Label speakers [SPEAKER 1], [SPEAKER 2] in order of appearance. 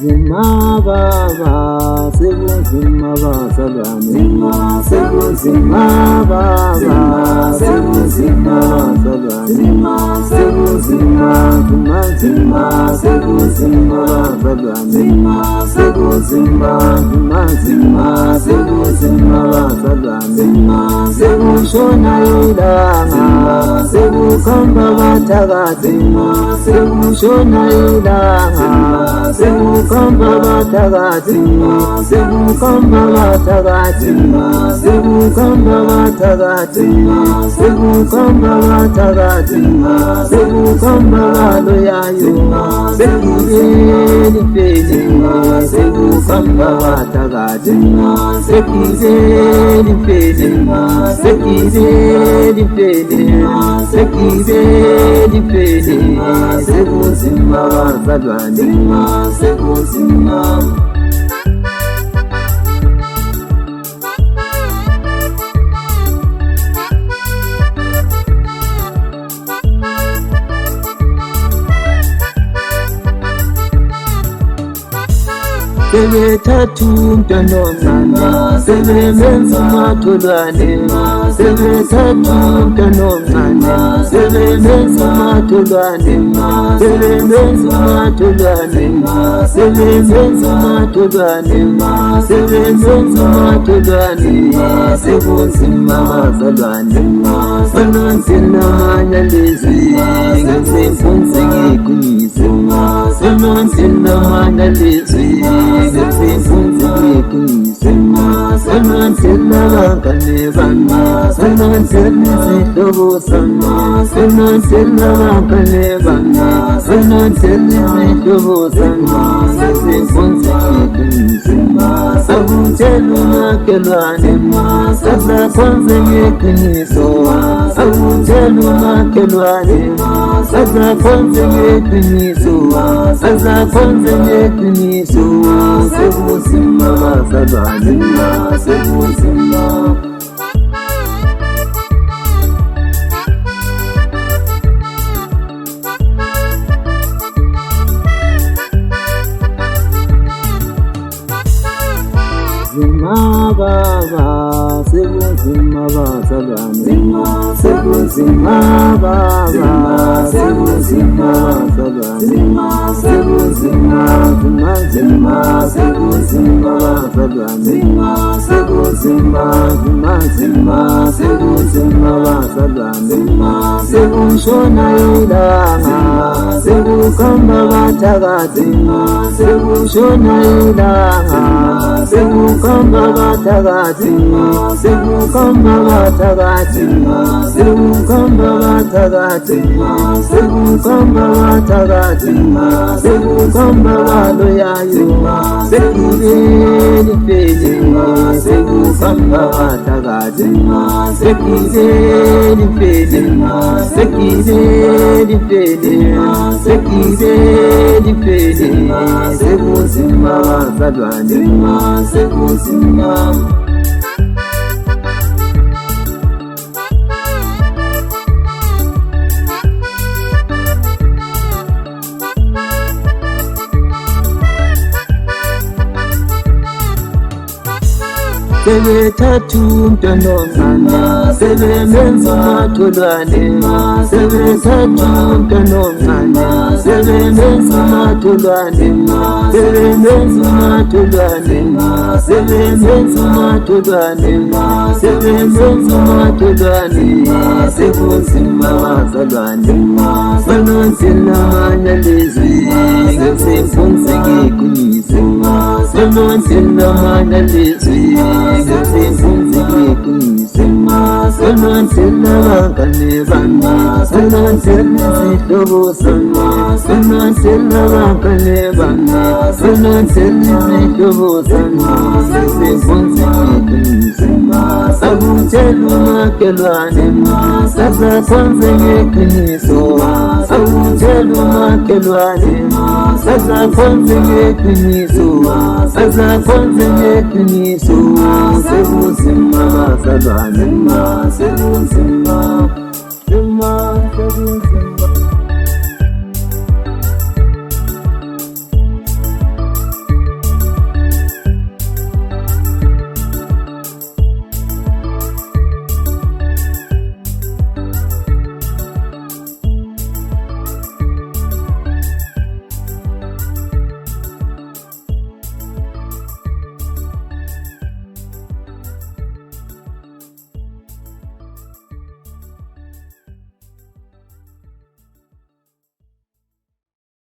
[SPEAKER 1] Zima baba, zima bazalwane. Zima baba, zima bazalwane. Zima bazalwane. Zima bazalwane. Sekushona ilanga, sekukhamba bathakathi. Sekushona ilanga, sekukhamba bathakathi. Sekukhamba bathakathi. Sekukhamba bathakathi. Sekukhamba bathakathi. Sekukhamba baloyayo. Sekuveli feli. Sekukhamba bathakathi. Sekiveli feli. Sekiveli feli. Sekiveli feli. Sekuzima bazalwane. Sekuzima. Sebethathu umntwana omncane, sebemenza umatholwane. Sebethathu umntwana omncane, sebemenza umatholwane. Sebemenza umatholwane, sebemenza umatholwane. Sebemenza umatholwane, sekunzima bazalwane. Bananzela amanyalizi, ngesemfunze ngiqinise. Bananzela amanyalizi, ngesemfunze ngiqinise. Bananzela abangane bami, bananzela izihlobo zami. Bananzela abangane bami, bananzela izihlobo zami. Ngesemfunze ngiqinise. Akutshela umakhelwane, sasakhonze ngeqiniso. Akutshela umakhelwane, sasakhonze ngeqiniso. Sasakhonze ngeqiniso. Sekuzima bazalwane, sekuzima. Zima baba, sekuzima bazalwane. Sekuzima baba, sekuzima bazalwane. Sekuzima, zima, sekuzima bazalwane. Sekuzima, zima, sekuzima bazalwane. Sekushona ilanga, sekukhamba bathakathi. Sekushona ilanga, sekukhamba bathakathi. Sekukhamba bathakathi. Sekukhamba bathakathi. Sekukhamba bathakathi. Sekukhamba baloyayo. Sekiveli feli. Sekukhamba bathakathi. Sekiveli feli. Sekiveli feli. Sekiveli feli. Sekuzima bazalwane. Sekuzima. Sebethathu umntwana omncane, sebemenza umatholwane. Sebethathu umntwana omncane, sebemenza umatholwane. Sebemenza umatholwane. Sebemenza umatholwane. Sebemenza umatholwane. Sekunzima bazalwane. Bananzela amanyalizi, ngesemfunze ngiqinise. Bananzela amanyalizi, ngesemfunze ngiqinise. Bananzela abangane bami, bananzela izihlobo zami. Bananzela abangane bami, bananzela izihlobo zami. Ngesemfunze ngiqinise. Akutshela umakhelwane, sasakhonze ngeqiniso. Akutshela umakhelwane, sasakhonze ngeqiniso. Sasakhonze ngeqiniso. Sekuzima bazalwane, sekuzima.